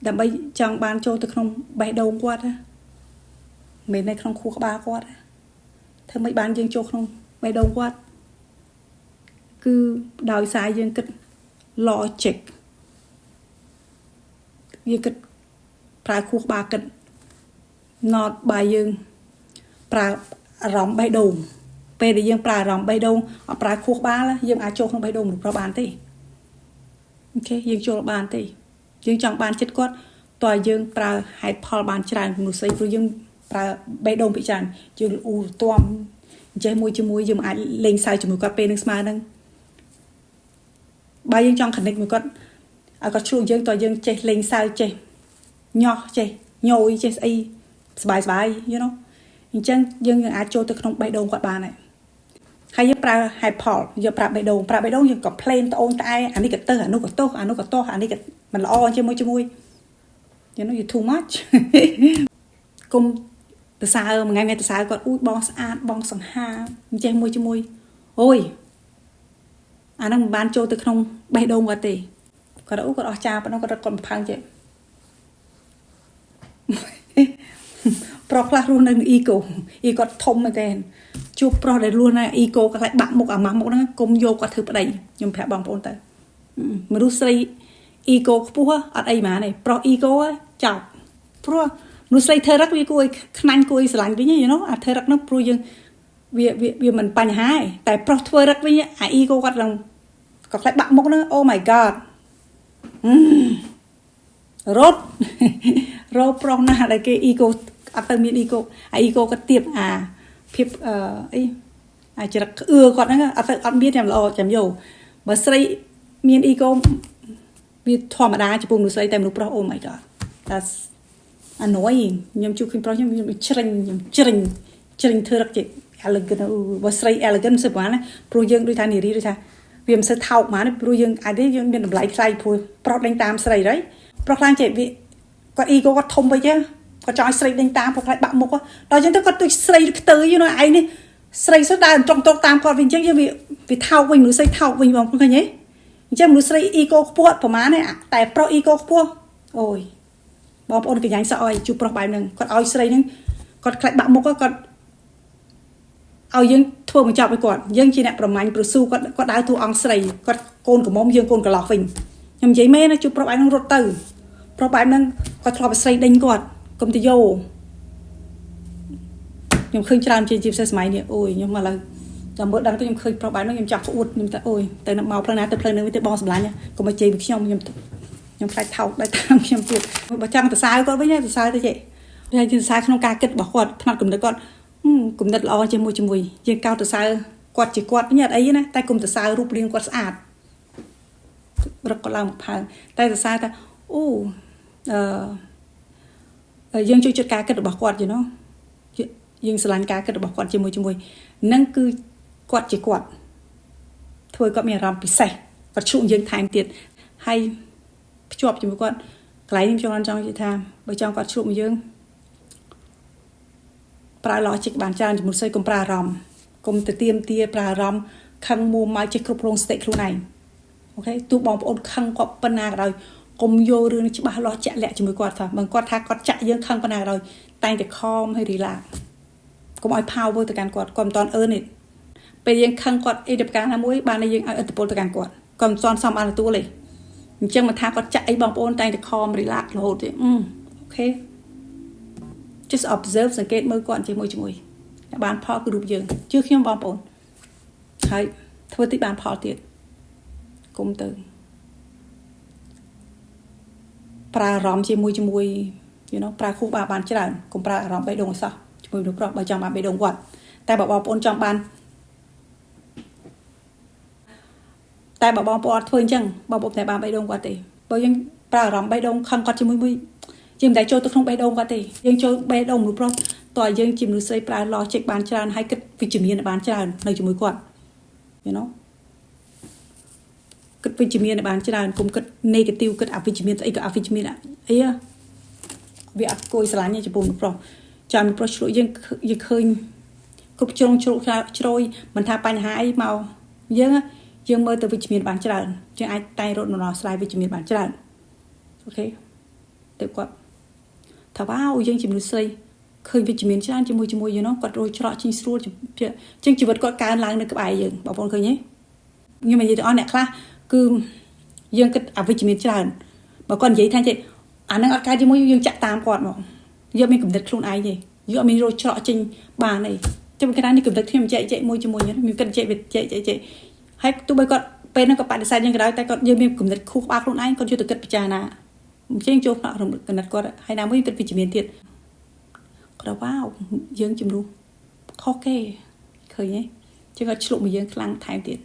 ដើម្បីចង់បានចូលទៅក្នុងបេះដូងគាត់មិននៅក្នុងខួរក្បាលគាត់ធ្វើមិនបានយើងចូលក្នុងបេះដូងគាត់គឺដោយសារយើងគិត logic យើងគិតប្រើខួរក្បាលគិត not by យើងប្រើអារម្មណ៍បេះដូងពេលដែលយើងប្រើអារម្មណ៍បេះដូងអត់ប្រើខួរក្បាលយើងអាចចូលក្នុងបេះដូងមនុស្សប្រុសបានទេអូខេយើងចូលបានទេយើងចង់បានចិត្តគាត់តើយើងប្រើហេតុផលបានច្រើនមនុស្សស្អីព្រោះយើងប្រើបេះដូងពិចារណាយើងអ៊ូទាំចេះមួយជាមួយយើងអាចលេងសើចជាមួយគាត់ពេលនឹងស្មើនឹងបើយើងចង់ connect មួយគាត់ឲ្យគាត់ឆ្លួងយើងតើយើងចេះលេងសើចចេះញោះចេះញយចេះស្អីសบาย you know អញ្ចឹងយើងអាចចូលទៅក្នុងបេះដូងគាត់បានហើយយើងប្រើហេតុផលយើងប្រើបេះដូងយើង complain ត្អូញត្អែអានេះក៏ទៅអានោះក៏ទោសអានោះក៏ទោសអានេះក៏មិនល្អជាមួយyou know you too much គុំតសើមួយថ្ងៃតសើគាត់អ៊ូបងស្អាតបងសង្ហាអញ្ចេះមួយជាមួយអូយអាហ្នឹងមិនបានចូលទៅក្នុងបេះដូងគាត់ទេគាត់អ៊ូគាត់អស់ចាប៉ុណ្ណឹងគាត់រត់គាត់បំផើងចេះប្រុសខ្លះរស់នៅ ego គាត់ធំមែនទេជួបប្រុសដែលរស់នៅ ego គាត់ខ្លាចបាក់មុខអាម៉ាស់មុខហ្នឹងគុំយកគាត់ធ្វើប្តីខ្ញុំប្រាប់បងប្អូនទៅមនុស្សស្រី ego ខ្ពស់អត់អីហ្មងទេប្រុស ego ចោលព្រោះមនុស្សស្រីធ្វើរឹកវាគួរឲ្យខ្នាញ់គួរឲ្យស្រឡាញ់វិញ you know អាធ្វើរឹកនោះព្រោះយើងវាមិនបញ្ហាទេតែប្រុសធ្វើរឹកវិញអា ego គាត់ឡើងគាត់ខ្លាចបាក់មុខហ្នឹង oh my god រត់ប្រុសណាស់ដែលគេ ego អត់ទៅមាន ego អា ego គាត់ទៀបអាភាពអីអាចរឹកក្អឿគាត់ហ្នឹងអត់មានតែល្អចាំយកបើស្រីមាន ego វាធម្មតាចំពោះមនុស្សស្រីតែមនុស្សប្រុស oh my god that's annoying ខ្ញុំជួបឃើញប្រុសខ្ញុំជ្រិញធ្វើរឹកចេះ elegant បើស្រី elegant សិបបានព្រោះយើងដូចថានារីដូចថាវាមិនសូវថោកហ្មងព្រោះយើងអាចទេយើងមានតម្លៃថ្លៃព្រោះប្រុសដេញតាមស្រីហើយប្រុសខ្លាំងចេះវាគាត់ ego គាត់ធំពេកគាត់ចង់ឲ្យស្រីដេញតាមព្រោះខ្លាចបាក់មុខដល់អញ្ចឹងទៅគាត់ដូចស្រីខ្ទើយឯនេះស្រីសុទ្ធតែត្រង់តាមគាត់វិញអញ្ចឹងយើងវាថោកវិញមនុស្សស្រីថោកវិញបងប្អូនឃើញទេអញ្ចឹងមនុស្សស្រី ego ខ្ពស់ប្រហែលទេតែប្រុស ego ខ្ពស់អូយបងប្អូនកញ្ញាញ់សក់ឲ្យជួបប្រុសបែបហ្នឹងគាត់ឲ្យស្រីហ្នឹងគាត់ខ្លាចបាក់មុខគាត់ឲ្យយើងធ្វើបញ្ចប់ឲ្យគាត់យើងជាអ្នកប្រមាញ់ប្រស៊ូគាត់ដើរតួអង្គស្រីគាត់កូនកំមុំយើងកូនកន្លោះវិញខ្ញុំនិយាយមែនណាជួបប្រុសបែបហ្នឹងរត់ទៅប្រុសបែបហ្នឹងគាត់ធ្លាប់ឲ្យស្រីដេញគាត់កុំទៅយោខ្ញុំឃើញច្រើនជាពិសេសសម័យនេះអូយខ្ញុំឥឡូវចាំមើលដឹងទៅខ្ញុំឃើញប្រុសបែបហ្នឹងខ្ញុំចង់ក្អួតខ្ញុំថាអូយទៅមកផ្លូវណាទៅផ្លូវហ្នឹងទៅបងសម្លាញ់កុំមកជេរពីខ្ញុំខ្លាចថោកដោយតាមខ្ញុំទៀតបើចង់ទៅសើគាត់វិញទៅសើទៅចេះហើយទៅសើក្នុងការគិតរបស់គាត់ផ្នែកគំនិតគាត់គំនិតល្អជាមួយយើងកោតទៅសើគាត់ជាគាត់វិញអត់អីណាតែគុំទៅសើរូបរាងគាត់ស្អាតរកគាត់ឡើងមកផើងតែទៅសើថាអូយើងជួយចិត្តការគិតរបស់គាត់យើងស្រឡាញ់ការគិតរបស់គាត់ជាមួយនឹងគឺគាត់ជាគាត់ធ្វើគាត់មានអារម្មណ៍ពិសេសគាត់ជួបយើងថែមទៀតហើយភ្ជាប់ជាមួយគាត់កន្លែងនេះខ្ញុំចង់និយាយថាបើចង់គាត់ជួបមកយើងប្រើ logic បានច្រើនជាមួយស្អីកុំប្រើអារម្មណ៍កុំទៅទៀមទាប្រើអារម្មណ៍ខឹងមួម៉ៅចេះគ្រប់គ្រងសតិខ្លួនឯងអូខេទោះបងប្អូនខឹងគាត់ប៉ុណ្ណាក៏ដោយកុំយករឿងច្បាស់លាស់ជាក់លាក់ជាមួយគាត់ថាបើគាត់ថាគាត់ចាក់យើងខឹងប៉ុណ្ណាក៏ដោយតែងតែខំហើយ relax កុំឲ្យ power ទៅកាន់គាត់មិនតាន់អឺនទេពេលយើងខឹងគាត់អីទៅប្រការណាមួយបានតែយើងឲ្យឥទ្ធិពលទៅកាន់គាត់គាត់មិនតាន់សមបានទទួលទេអញ្ចឹងមិនថាគាត់ចាក់អីបងប្អូនតែងតែខំ relax រហូតទេអូខេ just observe សង្កេតមើលគាត់ជាមួយបានផលគឺរូបយើងជឿខ្ញុំបងប្អូនហើយធ្វើតិចបានផលទៀតគុំទៅប្រើអារម្មណ៍ជាមួយyou know ប្រើខួរបានច្រើនកុំប្រើអារម្មណ៍បេះដូងអសោះជាមួយមនុស្សប្រុសបើចង់បានបេះដូងគាត់តែបើបងប្អូនចង់បានតែបើបងប្អូនអត់ធ្វើអញ្ចឹងបងប្អូនតែបានបេះដូងគាត់ទេបើយើងប្រើអារម្មណ៍បេះដូងខឹងគាត់ជាមួយយើងមិនដែលចូលទៅក្នុងបេះដូងគាត់ទេយើងចូលបេះដូងមនុស្សប្រុសតើយើងជាមនុស្សស្រីប្រើ logic បានច្រើនហើយគិតវិជ្ជមានបានច្រើននៅជាមួយគាត់ you know គិតវិជ្ជមានបានច្រើនកុំគិត negative គិតអវិជ្ជមានស្អីក៏អវិជ្ជមានអីវាអត់គួរស្រឡាញ់ចំពោះមនុស្សប្រុសចាំមនុស្សប្រុសឆ្លុះយើងឃើញគ្រប់ជ្រុងជ្រោកជ្រោយមិនថាបញ្ហាអីមកយើងមើលទៅវិជ្ជមានបានច្រើនយើងអាចតែងរត់ដំណោះស្រាយវិជ្ជមានបានច្រើនអូខេ ទៅគាត់ថាវ៉ាវយើងជំនួសស្រីឃើញវិជ្ជមានច្រើនជាមួយយើងនោះគាត់រយច្រកជីងស្រួលជាងជីវិតគាត់កើនឡើងនៅក្បែរយើងបងប្អូនឃើញទេខ្ញុំនិយាយទៅអស់អ្នកខ្លះគឺយើងគិតអវិជ្ជមានច្រើនបើគាត់និយាយថាចេះអានឹងអត់កើតជាមួយយើងចាក់តាមគាត់មកយើងមានកំណត់ខ្លួនឯងទេយើងអត់មានរយច្រកចេញបានទេចាំគេថានេះកំណត់ខ្ញុំចែកមួយជាមួយខ្ញុំគិតចែកហើយទោះបីគាត់ពេលហ្នឹងក៏បដិសេធយើងក៏ដោយតែគាត់យើងមានកំណត់ខួរក្បាលខ្លួនឯងគាត់យកទៅគិតពិចារណាអញ្ចឹងចូលផ្នែកកំណត់គាត់ហើយណាមួយគិតវិជ្ជមានទៀតគាត់វ៉ាវយើងជំនួសខុសគេឃើញទេចឹងគាត់ឆ្លុះមកយើងខ្លាំងថែមទៀត